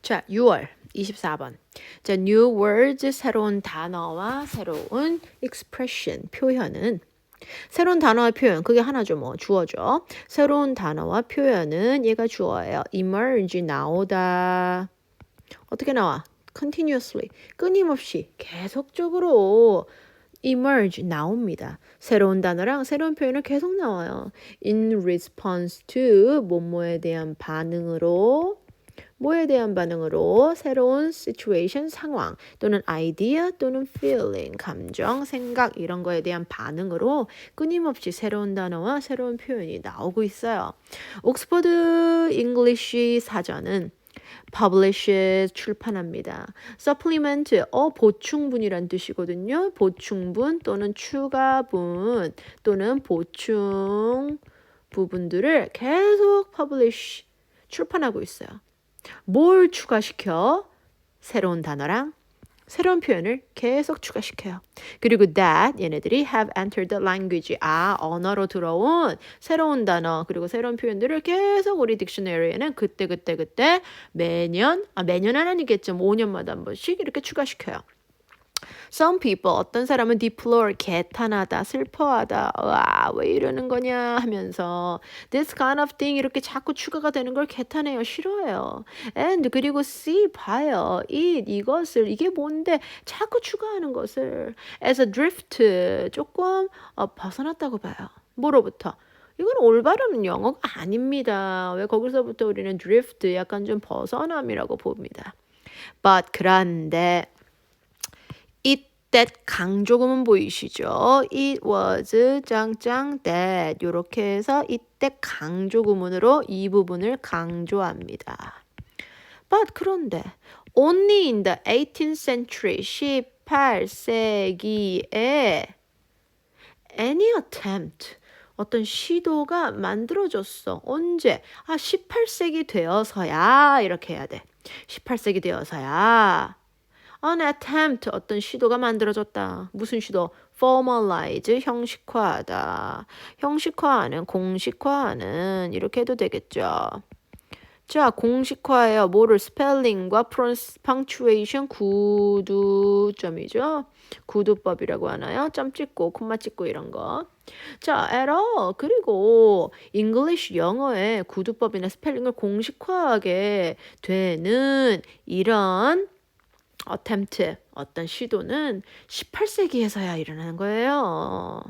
자, 6월 24번. 자, new words 새로운 단어와 새로운 expression 표현은 새로운 단어와 표현 그게 하나죠. 뭐 주어죠. 새로운 단어와 표현은 얘가 주어예요. emerge 나오다. 어떻게 나와? continuously 끊임없이 계속적으로 emerge 나옵니다. 새로운 단어랑 새로운 표현은 계속 나와요. in response to 뭐뭐에 대한 반응으로 뭐에 대한 반응으로 새로운 situation, 상황 또는 idea 또는 feeling, 감정, 생각 이런 거에 대한 반응으로 끊임없이 새로운 단어와 새로운 표현이 나오고 있어요. 옥스퍼드 잉글리시 사전은 publishes 출판합니다. supplement 보충분이란 뜻이거든요. 보충분 또는 추가분 또는 보충 부분들을 계속 publish 출판하고 있어요. 뭘 추가시켜? 새로운 단어랑 새로운 표현을 계속 추가시켜요. 그리고 that 얘네들이 have entered the language 언어로 들어온 새로운 단어 그리고 새로운 표현들을 계속 우리 딕셔너리에는 그때 매년은 아니겠죠. 5년마다 한 번씩 이렇게 추가시켜요. Some people 어떤 사람은 deplore 개탄하다 슬퍼하다 왜 이러는 거냐 하면서 this kind of thing 이렇게 자꾸 추가가 되는 걸 개탄해요 싫어해요 and 그리고 see 봐요 이것을 이게 뭔데 자꾸 추가하는 것을 as a drift 조금 벗어났다고 봐요 뭐로부터 이건 올바른 영어가 아닙니다 왜 거기서부터 우리는 drift 약간 좀 벗어남이라고 봅니다 but 그런데 that 강조구문 보이시죠? It was 짱짱 that 이렇게 해서 that 강조구문으로 이 부분을 강조합니다. But 그런데 only in the 18th century 18세기에 any attempt 어떤 시도가 만들어졌어. 언제? 18세기 되어서야 이렇게 해야 돼. 18세기 되어서야 an attempt 어떤 시도가 만들어졌다. 무슨 시도? formalize 형식화하다. 형식화하는 공식화하는 이렇게 해도 되겠죠. 자, 공식화예요. 뭐를 스펠링과 punctuation 구두점이죠. 구두법이라고 하나요? 점 찍고 콤마 찍고 이런 거. 자, error 그리고 English 영어의 구두법이나 스펠링을 공식화하게 되는 이런 attempt 어떤 시도는 18세기에서야 일어나는 거예요.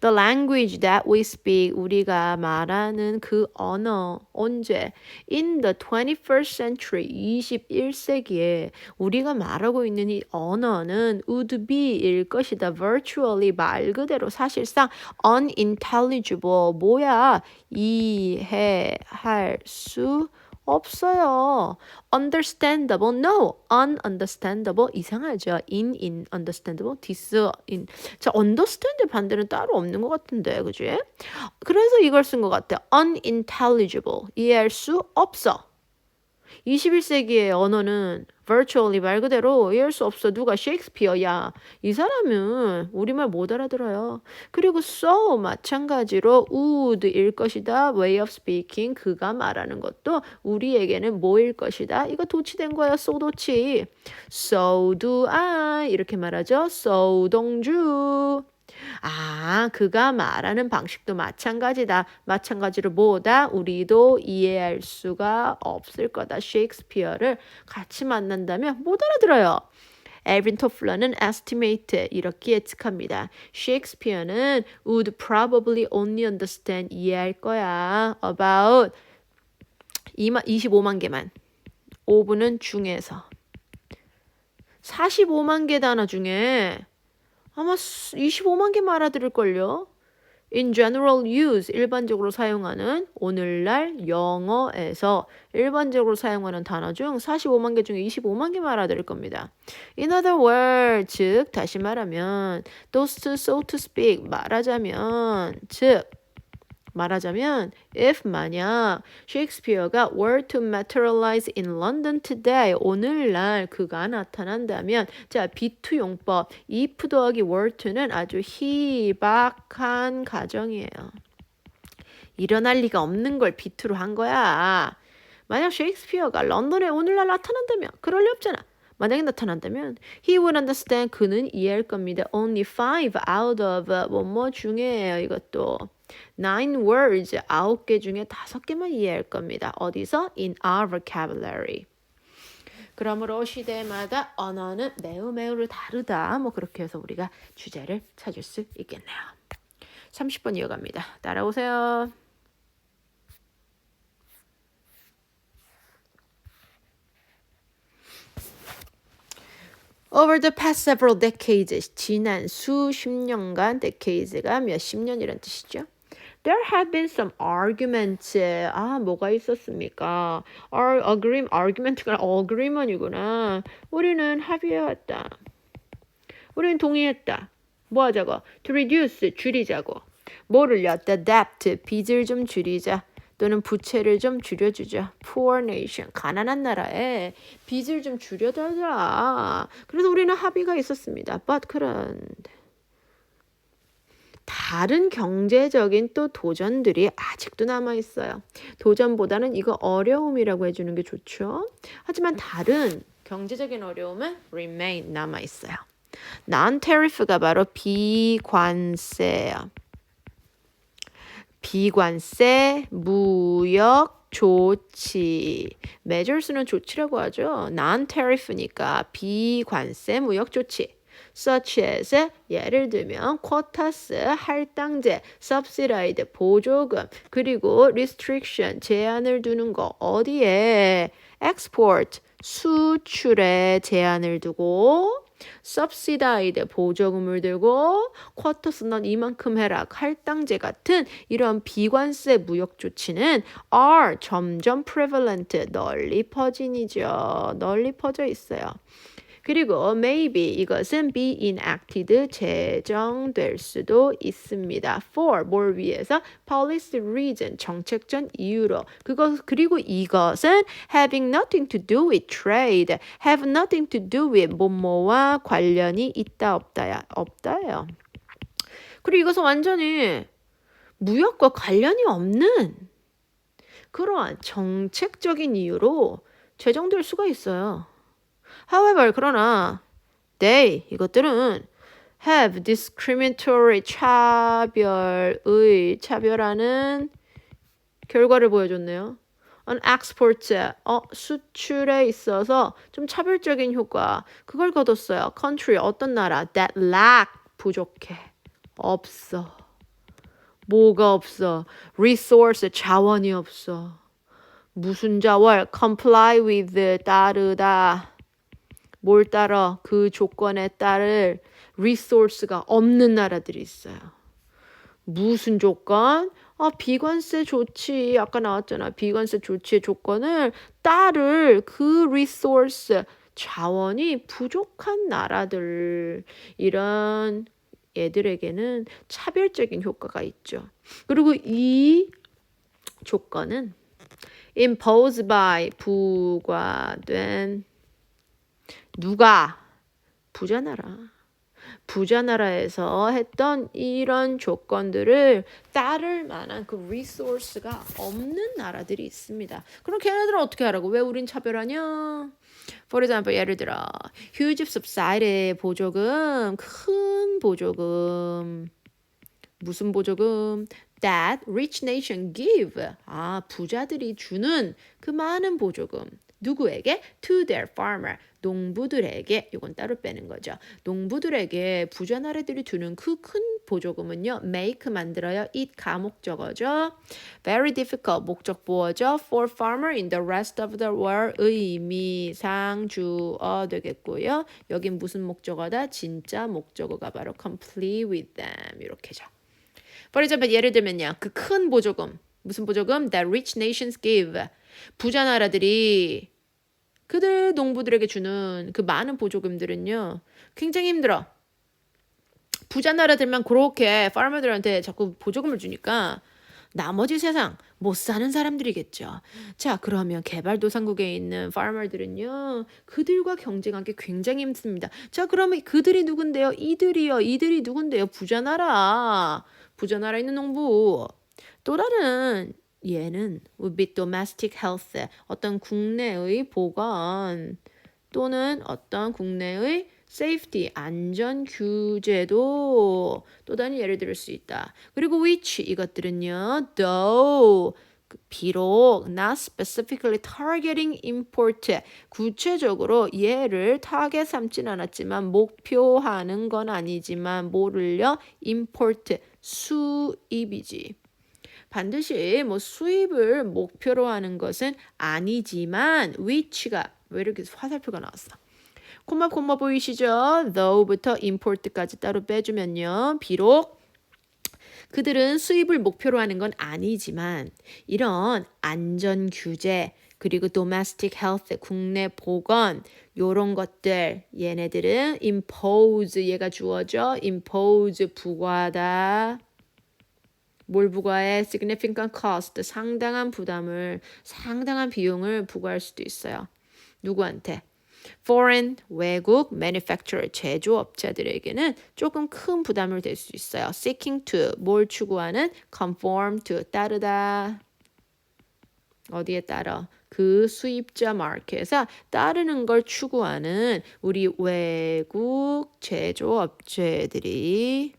The language that we speak 우리가 말하는 그 언어 언제 in the 21st century 21세기에 우리가 말하고 있는 이 언어는 would be일 것이다. virtually 말 그대로 사실상 unintelligible 뭐야 이해할 수 없어요. understandable, no, ununderstandable 이상하죠. in understandable, in. 자, understand 반대는 따로 없는 것 같은데, 그지? 그래서 이걸 쓴 것 같아. unintelligible 이해할 수 없어. 21세기의 언어는 virtually 말 그대로 이해할 수 없어. 누가 셰익스피어야. 이 사람은 우리말 못 알아들어요. 그리고 so 마찬가지로 would일 것이다. way of speaking 그가 말하는 것도 우리에게는 뭐일 것이다. 이거 도치된 거야. so 도치. so do I 이렇게 말하죠. so 동주. 그가 말하는 방식도 마찬가지다. 마찬가지로 뭐다? 우리도 이해할 수가 없을 거다. 셰익스피어를 같이 만난다면 못 알아들어요. 엘빈 토플러는 estimate 이렇게 예측합니다. 셰익스피어는 would probably only understand 이해할 거야. about 25만 개만. 5분은 중에서 45만 개 단어 중에 아마 25만 개만 알아들을걸요. In general use, 일반적으로 사용하는 오늘날 영어에서 일반적으로 사용하는 단어 중 45만 개 중에 25만 개만 알아들을 겁니다. In other words, 즉 다시 말하면 those so to speak, 말하자면 if 만약 셰익스피어가 were to materialize in London today 오늘날 그가 나타난다면 자 be2 용법 if 더하기 were to는 아주 희박한 가정이에요. 일어날 리가 없는 걸 be2로 한 거야. 만약 셰익스피어가 런던에 오늘날 나타난다면 그럴 리 없잖아. 만약에 나타난다면 he would understand 그는 이해할 겁니다. Only 5 out of 뭐뭐 중에예요. 이것도 9 words 9개 중에 5개만 이해할 겁니다. 어디서? In our vocabulary. 그러므로 시대마다 언어는 매우 매우 다르다. 뭐 그렇게 해서 우리가 주제를 찾을 수 있겠네요. 30번 이어갑니다. 따라오세요. Over the past several decades, 지난 수십 년간, decades가 몇십 년이란 뜻이죠. There have been some arguments. 뭐가 있었습니까? argument가 agreement이구나. 우리는 합의해왔다. 우리는 동의했다. 뭐 하자고? To reduce, 줄이자고. 뭐를요? The debt, 빚을 좀 줄이자. 또는 부채를 좀 줄여주죠. Poor nation, 가난한 나라에 빚을 좀 줄여달라. 그래서 우리는 합의가 있었습니다. But 그런데 다른 경제적인 또 도전들이 아직도 남아있어요. 도전보다는 이거 어려움이라고 해주는 게 좋죠. 하지만 다른 경제적인 어려움은 remain 남아있어요. non-tariff가 바로 비관세예요. 비관세, 무역, 조치. measures는 조치라고 하죠. non-tariff니까 비관세, 무역 조치. such as 예를 들면 quotas, 할당제, subsidized, 보조금, 그리고 restriction, 제한을 두는 거. 어디에? export, 수출에 제한을 두고 subsidized 보조금을 들고 쿼터스 넌 이만큼 해라 할당제 같은 이런 비관세 무역 조치는 are 점점 prevalent 널리 퍼진이죠. 널리 퍼져 있어요. 그리고 maybe 이것은 be enacted 제정될 수도 있습니다. for 뭘 위해서 policy reason 정책적 이유로 그리고 이것은 having nothing to do with trade, have nothing to do with 뭐뭐와 관련이 있다 없다요. 그리고 이것은 완전히 무역과 관련이 없는 그러한 정책적인 이유로 제정될 수가 있어요. However, 그러나 they, 이것들은 have discriminatory 차별하는 결과를 보여줬네요. On export, 수출에 있어서 좀 차별적인 효과, 그걸 거뒀어요. Country, 어떤 나라, that lack, 부족해, 없어. 뭐가 없어? Resource, 자원이 없어. 무슨 자원? Comply with, 따르다. 뭘 따라? 그 조건에 따를 resource가 없는 나라들이 있어요. 무슨 조건? 비관세 조치 아까 나왔잖아. 비관세 조치의 조건을 따를 그 resource 자원이 부족한 나라들 이런 얘들에게는 차별적인 효과가 있죠. 그리고 이 조건은 imposed by 부과된 누가? 부자나라에서 했던 이런 조건들을 따를 만한 그 리소스가 없는 나라들이 있습니다. 그럼 걔네들은 어떻게 하라고? 왜 우린 차별하냐? For example, 예를 들어 huge subsidy 보조금, 큰 보조금. 무슨 보조금? That rich nation give. 부자들이 주는 그 많은 보조금. 누구에게? To their farmer. 농부들에게. 이건 따로 빼는 거죠. 농부들에게 부자 나라들이 주는 그 큰 보조금은요. make 만들어요. it 가목적어죠. Very difficult 목적보어죠. For farmer in the rest of the world 의미상 주어 되겠고요. 여긴 무슨 목적어다? 진짜 목적어가 바로 complete with them 이렇게죠. For example, 예를 들면요. 그 큰 보조금. 무슨 보조금? That rich nations give. 부자 나라들이 그들 농부들에게 주는 그 많은 보조금들은요. 굉장히 힘들어. 부자 나라들만 그렇게 farmer들한테 자꾸 보조금을 주니까 나머지 세상 못 사는 사람들이겠죠. 자, 그러면 개발도상국에 있는 farmer들은요. 그들과 경쟁하기 굉장히 힘듭니다. 자, 그러면 그들이 누군데요? 이들이 누군데요? 부자 나라에 있는 농부. 또 다른 얘는 would be domestic health. 어떤 국내의 보건 또는 어떤 국내의 safety, 안전 규제도 또 다른 예를 들을 수 있다. 그리고 which 이것들은요. though 비록 not specifically targeting import 구체적으로 얘를 타겟 삼진 않았지만 목표하는 건 아니지만 뭐를요? import 수입이지. 반드시 뭐 수입을 목표로 하는 것은 아니지만 which가 왜 이렇게 화살표가 나왔어? 콤마 보이시죠? though부터 import까지 따로 빼주면요. 비록 그들은 수입을 목표로 하는 건 아니지만 이런 안전 규제 그리고 domestic health 국내 보건 요런 것들 얘네들은 impose 얘가 주어져 impose 부과하다. 뭘 부과해? significant cost 상당한 부담을 상당한 비용을 부과할 수도 있어요. 누구한테? foreign 외국 manufacturer 제조업자들에게는 조금 큰 부담을 될 수 있어요. seeking to 뭘 추구하는 conform to 따르다. 어디에 따라? 그 수입자 마켓에서 따르는 걸 추구하는 우리 외국 제조업체들이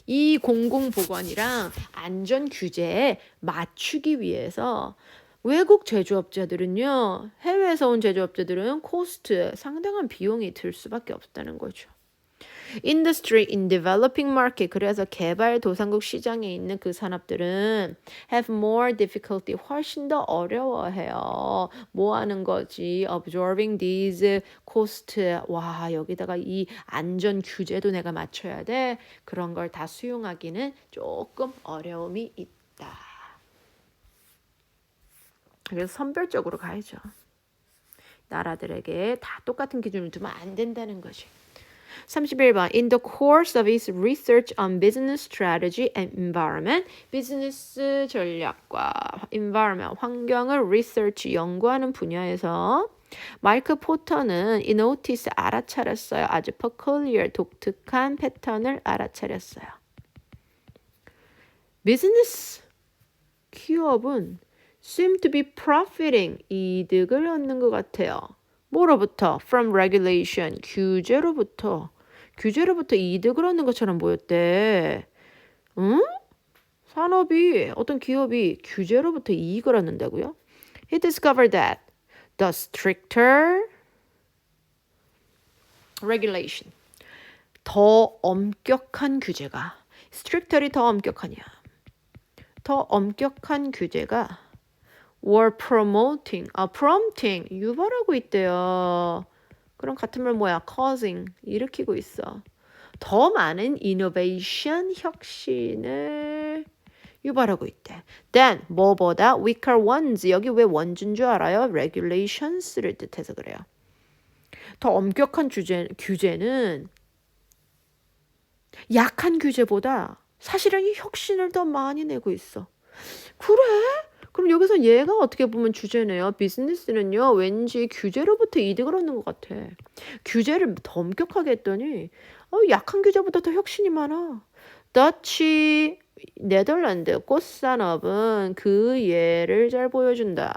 이 공공보건이랑 안전 규제에 맞추기 위해서 외국 제조업자들은요. 해외에서 온 제조업자들은 코스트 상당한 비용이 들 수밖에 없다는 거죠. Industry in developing market 그래서 개발도상국 시장에 있는 그 산업들은 have more difficulty 훨씬 더 어려워해요. 뭐 하는 거지? Absorbing these cost 와 여기다가 이 안전 규제도 내가 맞춰야 돼. 그런 걸 다 수용하기는 조금 어려움이 있다. 그래서 선별적으로 가야죠. 나라들에게 다 똑같은 기준을 두면 안 된다는 거지. 31번 In the course of its research on business strategy and environment 비즈니스 전략과 environment 환경을 research 연구하는 분야에서 마이크 포터는 이 notice 알아차렸어요. 아주 peculiar 독특한 패턴을 알아차렸어요. 비즈니스 기업은 seem to be profiting 이득을 얻는 것 같아요. 뭐로부터? From regulation 규제로부터 이득을 얻는 것처럼 보였대. 응? 산업이 어떤 기업이 규제로부터 이익을 얻는다고요? He discovered that the stricter regulation 더 엄격한 규제가 stricter이 더 엄격하냐? 더 엄격한 규제가 were promoting, prompting, 유발하고 있대요. 그럼 같은 말 뭐야? causing, 일으키고 있어. 더 많은 innovation, 혁신을 유발하고 있대. Then, 뭐보다 weaker ones, 여기 왜 원주인 줄 알아요? regulations를 뜻해서 그래요. 더 엄격한 규제는 약한 규제보다 사실은 이 혁신을 더 많이 내고 있어. 그래? 그럼 여기서 얘가 어떻게 보면 주제네요. 비즈니스는요. 왠지 규제로부터 이득을 얻는 것 같아. 규제를 더 엄격하게 했더니 약한 규제보다 더 혁신이 많아. 더치 네덜란드 꽃산업은 그 예를 잘 보여준다.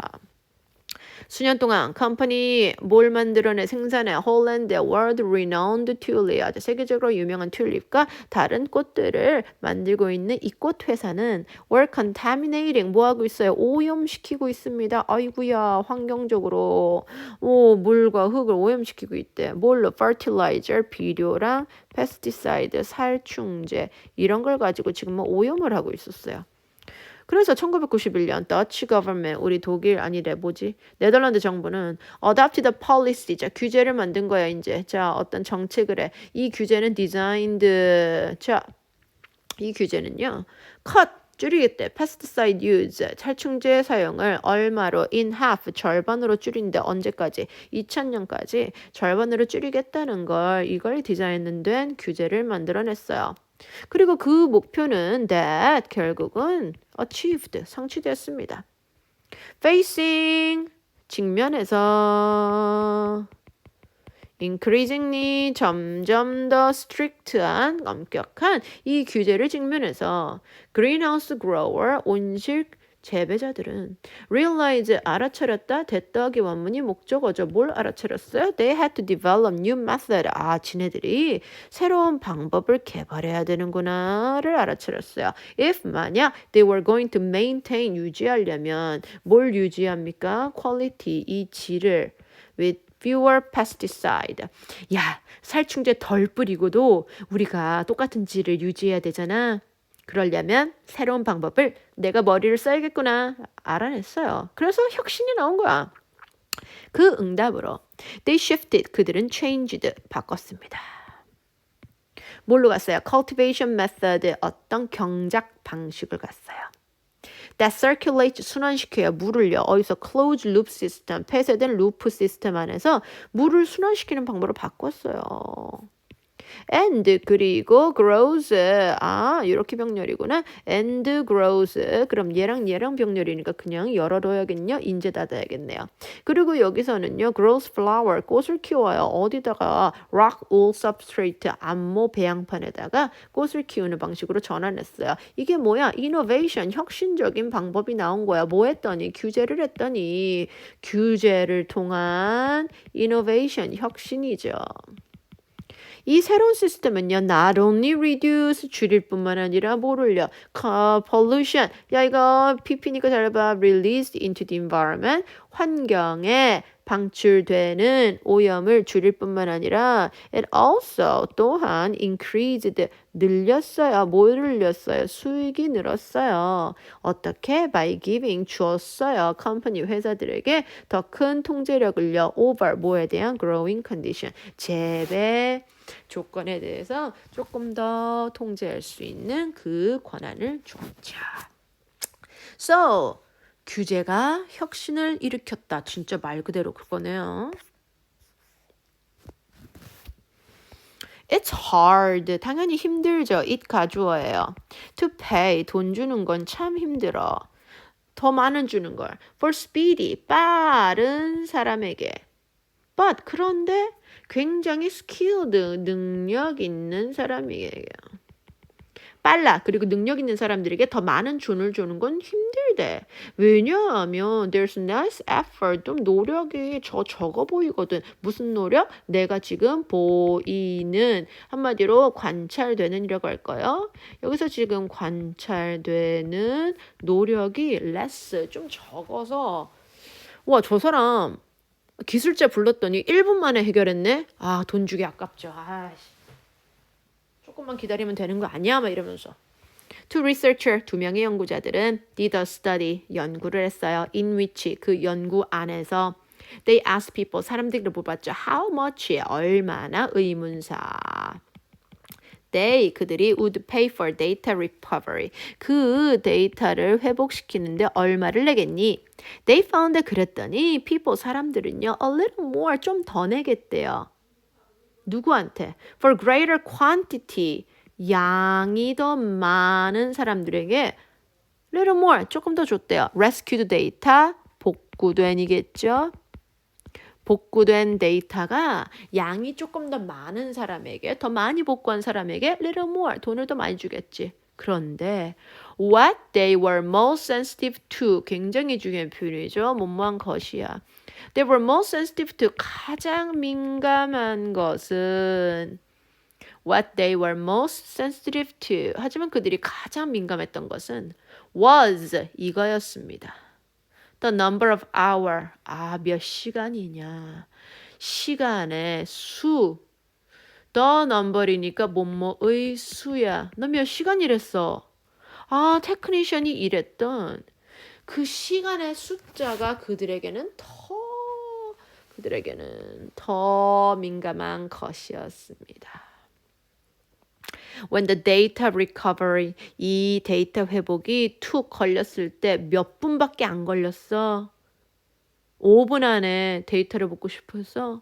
수년 동안 컴퍼니 뭘 만들어내 생산해 홀랜드의 world renowned tulip 아주 세계적으로 유명한 튤립과 다른 꽃들을 만들고 있는 이 꽃 회사는 were contaminating 뭐하고 있어요? 오염시키고 있습니다. 아이구야 환경적으로 물과 흙을 오염시키고 있대. 뭘로? fertilizer 비료랑 pesticide 살충제 이런 걸 가지고 지금 뭐 오염을 하고 있었어요. 그래서 1991년 Dutch government 우리 독일 아니래 뭐지 네덜란드 정부는 adopted a policy 자 규제를 만든 거야 이제 자 어떤 정책을 해 이 규제는 designed 자 이 규제는요 cut 줄이겠대 pesticide use 살충제 사용을 얼마로 in half 절반으로 줄인데 언제까지 2000년까지 절반으로 줄이겠다는 걸 이걸 디자인된 규제를 만들어냈어요. 그리고 그 목표는 that 결국은 achieved 성취되었습니다. facing 직면에서 increasingly 점점 더 strict한 엄격한 이 규제를 직면해서 greenhouse grower 온실 재배자들은 realize 알아차렸다 됐다기 원문이 목적어죠. 뭘 알아차렸어요? They had to develop new method. 지네들이 새로운 방법을 개발해야 되는구나를 알아차렸어요. If 만약 they were going to maintain 유지하려면 뭘 유지합니까? quality 이 질을 with fewer pesticide. 야, 살충제 덜 뿌리고도 우리가 똑같은 질을 유지해야 되잖아. 그러려면 새로운 방법을 내가 머리를 써야겠구나 알아냈어요. 그래서 혁신이 나온 거야. 그 응답으로 they shifted 그들은 changed 바꿨습니다. 뭘로 갔어요? cultivation method 어떤 경작 방식을 갔어요. that circulates 순환시켜요. 물을요. 어디서 closed loop system 폐쇄된 루프 시스템 안에서 물을 순환시키는 방법으로 바꿨어요. and 그리고 grows 이렇게 병렬이구나. and grows 그럼 얘랑 병렬이니까 그냥 열어둬야겠냐? 인제 닫아야겠네요. 그리고 여기서는요. grows flower 꽃을 키워요. 어디다가 rock wool substrate 암모 배양판에다가 꽃을 키우는 방식으로 전환했어요. 이게 뭐야? innovation 혁신적인 방법이 나온 거야. 뭐 했더니 규제를 했더니 규제를 통한 innovation 혁신이죠. 이 새로운 시스템은요, not only reduce 줄일 뿐만 아니라 뭐를요, pollution. 야 이거 PP니까 잘 봐. released into the environment. 환경에 방출되는 오염을 줄일 뿐만 아니라 it also 또한 increased 늘렸어요. 뭘 늘렸어요? 수익이 늘었어요. 어떻게? by giving 주었어요. 컴퍼니 회사들에게 더 큰 통제력을요. over 뭐에 대한 growing condition 재배 조건에 대해서 조금 더 통제할 수 있는 그 권한을 주었죠. So 규제가 혁신을 일으켰다. 진짜 말 그대로 그거네요. It's hard. 당연히 힘들죠. it 가주어예요. To pay. 돈 주는 건 참 힘들어. 더 많은 주는 걸. For speedy. 빠른 사람에게. But 그런데 굉장히 skilled. 능력 있는 사람이에요. 빨라. 그리고 능력 있는 사람들에게 더 많은 돈을 주는 건 힘들대. 왜냐하면 there's less effort. 좀 노력이 적어 보이거든. 무슨 노력? 내가 지금 보이는 한마디로 관찰되는이라고 할까요? 여기서 지금 관찰되는 노력이 less 좀 적어서 와, 저 사람 기술자 불렀더니 1분 만에 해결했네. 돈 주기 아깝죠. 조금만 기다리면 되는 거 아니야? 막 이러면서. Two researcher, 2명의 연구자들은 did a study, 연구를 했어요. In which, 그 연구 안에서 they asked people, 사람들을 물어봤죠. How much, 얼마나 의문사. 그들이 would pay for data recovery. 그 데이터를 회복시키는데 얼마를 내겠니? They found 그랬더니 people, 사람들은요. A little more, 좀 더 내겠대요. 누구한테? For greater quantity, 양이 더 많은 사람들에게 little more, 조금 더 줬대요. Rescued data, 복구된이겠죠. 복구된 데이터가 양이 조금 더 많은 사람에게, 더 많이 복구한 사람에게 little more, 돈을 더 많이 주겠지. 그런데 what they were most sensitive to, 굉장히 중요한 표현이죠. 뭐뭐한 것이야. They were most sensitive to, 가장 민감한 것은 what they were most sensitive to. 하지만 그들이 가장 민감했던 것은 was 이거였습니다. The number of hour. 몇 시간이냐. 시간의 수. The number이니까 뭐뭐의 수야. 너 몇 시간 일했어? 테크니션이 일했던 그 시간의 숫자가 그들에게는 더 민감한 것이었습니다. When the data recovery, 이 데이터 회복이 툭 걸렸을 때 몇 분밖에 안 걸렸어. 5분 안에 데이터를 복구 싶어서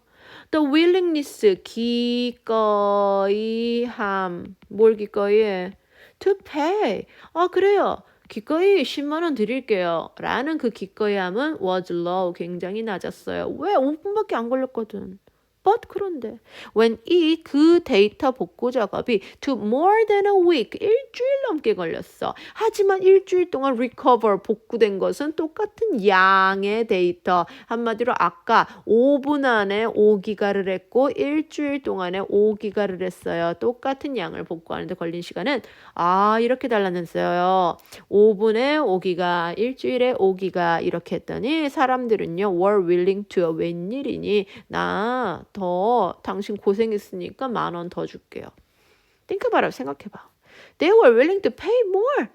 The willingness, 기꺼이 함. 뭘 기꺼이 해? To pay. 그래요. 기꺼이 10만 원 드릴게요. 라는 그 기꺼이 함은 was low. 굉장히 낮았어요. 왜? 5분밖에 안 걸렸거든. But 그런데 when 그 데이터 복구 작업이 took more than a week, 일주일 넘게 걸렸어. 하지만 일주일 동안 recover, 복구된 것은 똑같은 양의 데이터. 한마디로 아까 5분 안에 5기가를 했고 일주일 동안에 5기가를 했어요. 똑같은 양을 복구하는데 걸린 시간은 이렇게 달랐어요. 5분에 5기가, 일주일에 5기가 이렇게 했더니 사람들은요 were willing to 웬일이니 나 더 당신 고생했으니까 10,000원 더 줄게요. Think about it. 생각해봐. They were willing to pay more.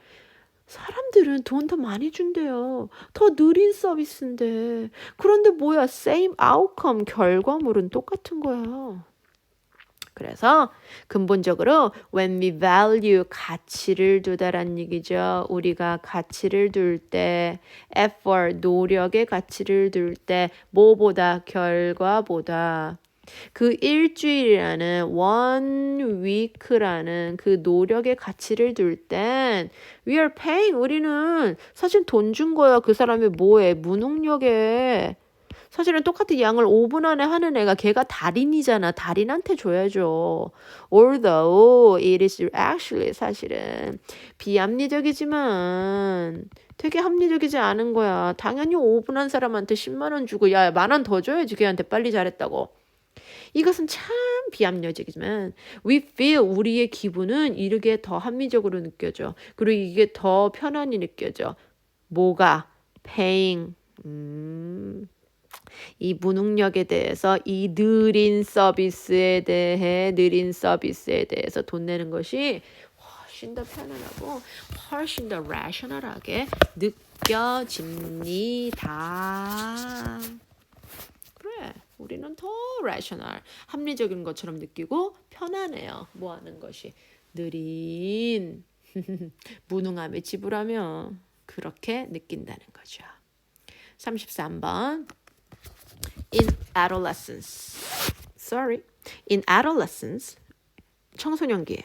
사람들은 돈 더 많이 준대요. 더 느린 서비스인데. 그런데 뭐야? Same outcome. 결과물은 똑같은 거야. 그래서 근본적으로 when we value 가치를 두다란 얘기죠. 우리가 가치를 둘 때 effort 노력의 가치를 둘 때 뭐보다 결과보다 그 일주일이라는 one week라는 그 노력의 가치를 둘 땐 we are paying 우리는 사실 돈 준 거야. 그 사람이 뭐해? 무능력에 사실은 똑같은 양을 5분 안에 하는 애가 걔가 달인이잖아. 달인한테 줘야죠. Although it is actually 사실은 비합리적이지만 되게 합리적이지 않은 거야. 당연히 5분 한 사람한테 10만 원 주고 야 10,000원 더 줘야지 걔한테 빨리 잘했다고. 이것은 참 비합리적이지만 we feel 우리의 기분은 이렇게 더 합리적으로 느껴져. 그리고 이게 더 편안히 느껴져. 뭐가? paying. 이 무능력에 대해서 이 느린 서비스에 대해서 돈 내는 것이 훨씬 더 편안하고 훨씬 더 rational하게 느껴집니다. 그래, 우리는 더 rational, 합리적인 것처럼 느끼고 편안해요. 뭐 하는 것이 느린 무능함에 지불하며 그렇게 느낀다는 거죠. 33번. In adolescence, 청소년기예요.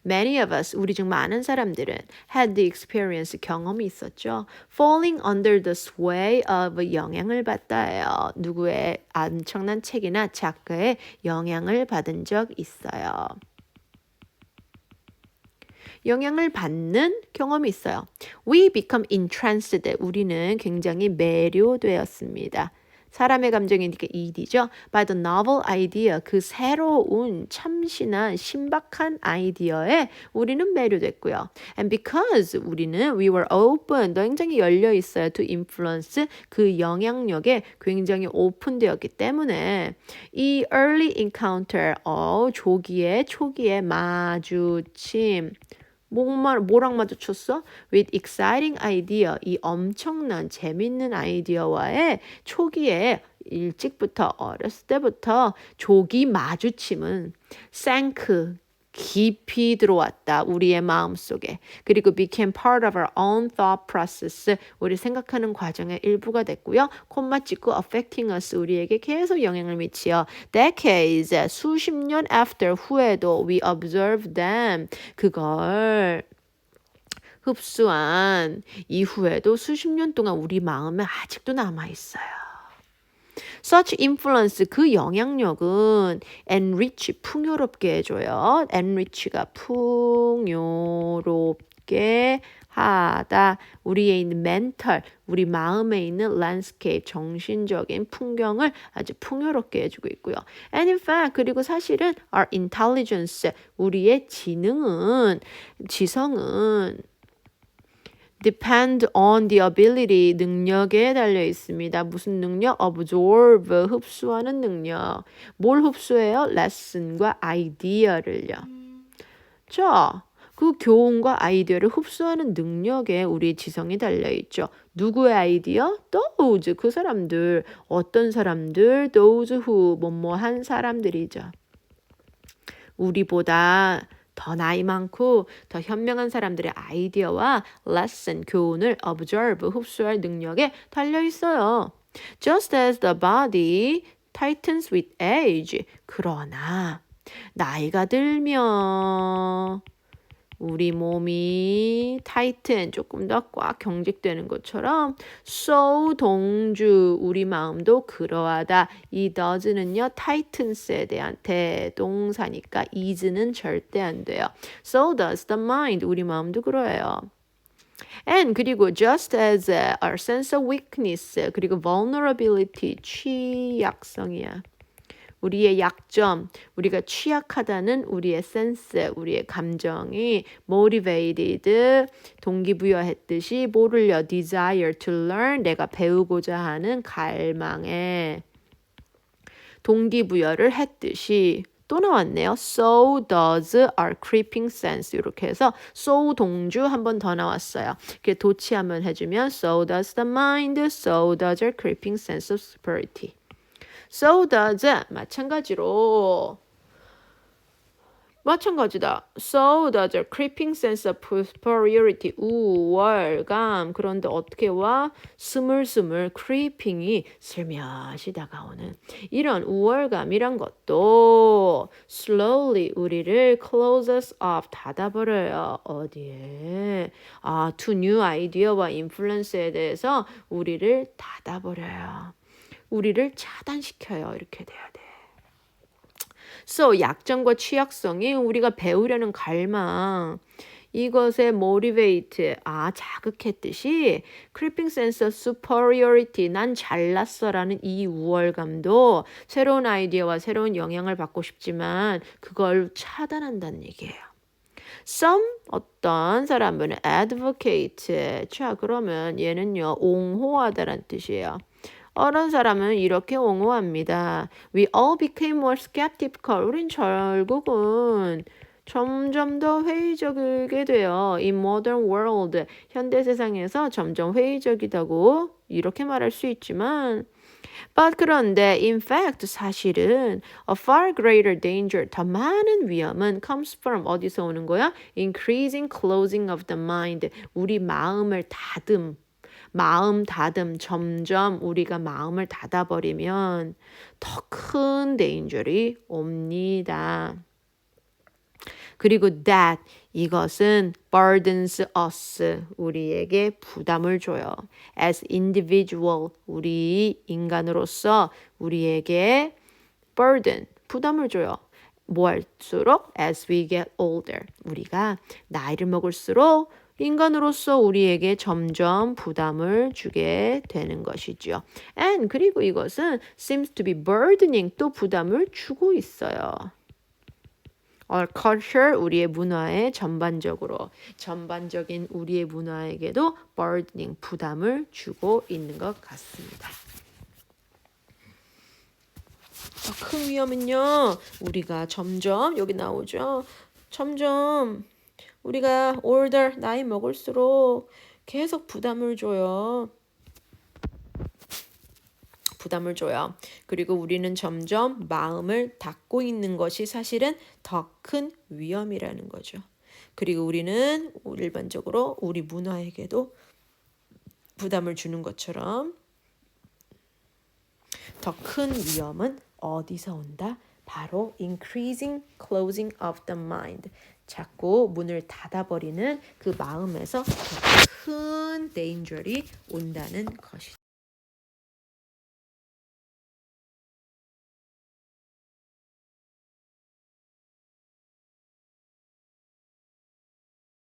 Many of us, 우리 중 많은 사람들은 had the experience, 경험이 있었죠. Falling under the sway of 영향을 받다예요. 누구의 엄청난 책이나 작가의 영향을 받은 적 있어요. 영향을 받는 경험이 있어요. We become entranced. 우리는 굉장히 매료되었습니다. 사람의 감정이니까 ED죠. By the novel idea. 그 새로운 참신한 신박한 아이디어에 우리는 매료됐고요. And because 우리는 we were open. 굉장히 열려 있어요. To influence. 그 영향력에 굉장히 오픈되었기 때문에 이 early encounter. 초기에 마주침. 뭐랑 마주쳤어? With exciting idea. 이 엄청난 재밌는 아이디어와의 초기에 일찍부터 어렸을 때부터 조기 마주침은 sank 깊이 들어왔다. 우리의 마음속에. 그리고 became part of our own thought process. 우리 생각하는 과정의 일부가 됐고요. 콤마 찍고 affecting us. 우리에게 계속 영향을 미치어. Decades. 수십 년 after 후에도 we observe them. 그걸 흡수한 이후에도 수십 년 동안 우리 마음에 아직도 남아있어요. Such influence, 그 영향력은 enrich, 풍요롭게 해줘요. enrich가 풍요롭게 하다. 우리에 있는 mental, 우리 마음에 있는 landscape, 정신적인 풍경을 아주 풍요롭게 해주고 있고요. And in fact, 그리고 사실은 our intelligence, 우리의 지성은 depend on the ability, 능력에 달려 있습니다. 무슨 능력? absorb, 흡수하는 능력. 뭘 흡수해요? lesson과 아이디어를요. 자, 그 교훈과 아이디어를 흡수하는 능력에 우리 지성이 달려있죠. 누구의 아이디어? those, 그 사람들. 어떤 사람들? those who, 뭐뭐한 사람들이죠. 우리보다 더 나이 많고 더 현명한 사람들의 아이디어와 lesson, 교훈을 observe, 흡수할 능력에 달려있어요. Just as the body tightens with age. 그러나 나이가 들면 우리 몸이 tighten 조금 더 꽉 경직되는 것처럼 so 동주 우리 마음도 그러하다. 이 does는요 tightens에 대한 대동사니까 is는 절대 안 돼요. So does the mind. 우리 마음도 그래요. And 그리고 just as our sense of weakness 그리고 vulnerability 취약성이야. 우리의 약점, 우리가 취약하다는 우리의 센스, 우리의 감정이 motivated, 동기부여했듯이 뭐를요? desire to learn, 내가 배우고자 하는 갈망에 동기부여를 했듯이 또 나왔네요. So does our creeping sense. 이렇게 해서 so 동주 한 번 더 나왔어요. 이렇게 도치 한번 해주면 so does the mind, so does our creeping sense of superiority. So does 마찬가지다. So does a creeping sense of superiority. 우월감. 그런데 어떻게 와? 스물스물 creeping이 슬며시 다가오는 이런 우월감이란 것도 slowly 우리를 close us off 닫아버려요. 어디에? to new idea와 influence에 대해서 우리를 닫아버려요. 우리를 차단시켜요. 이렇게 돼야 돼. So 약점과 취약성이 우리가 배우려는 갈망 이것에 motivate 자극했듯이 creeping sense of superiority 난 잘났어라는 이 우월감도 새로운 아이디어와 새로운 영향을 받고 싶지만 그걸 차단한다는 얘기예요. Some 어떤 사람은 advocate 자 그러면 얘는요 옹호하다란 뜻이에요. 어떤 사람은 이렇게 옹호합니다. We all became more skeptical. 우린 결국은 점점 더 회의적이게 돼요. In modern world. 현대 세상에서 점점 회의적이다고 이렇게 말할 수 있지만 But 그런데 in fact 사실은 a far greater danger 더 많은 위험은 comes from 어디서 오는 거야? Increasing closing of the mind. 우리 마음 다듬 점점 우리가 마음을 닫아버리면 더 큰 데인저리 옵니다. 그리고 that 이것은 burdens us 우리에게 부담을 줘요. As individual 우리 인간으로서 우리에게 burden 부담을 줘요. 뭐 할수록 as we get older 우리가 나이를 먹을수록 인간으로서 우리에게 점점 부담을 주게 되는 것이죠. And 그리고 이것은 seems to be burdening 또 부담을 주고 있어요. Our culture 우리의 문화에 전반적인 우리의 문화에게도 burdening 부담을 주고 있는 것 같습니다. 큰 위험은요. 우리가 점점 여기 나오죠. 점점 우리가 older 나이 먹을수록 계속 부담을 줘요. 그리고 우리는 점점 마음을 닫고 있는 것이 사실은 더 큰 위험이라는 거죠. 그리고 우리는 일반적으로 우리 문화에게도 부담을 주는 것처럼 더 큰 위험은 어디서 온다? 바로 increasing closing of the mind. 자꾸 문을 닫아버리는 그 마음에서 더 큰 danger이 온다는 것이죠.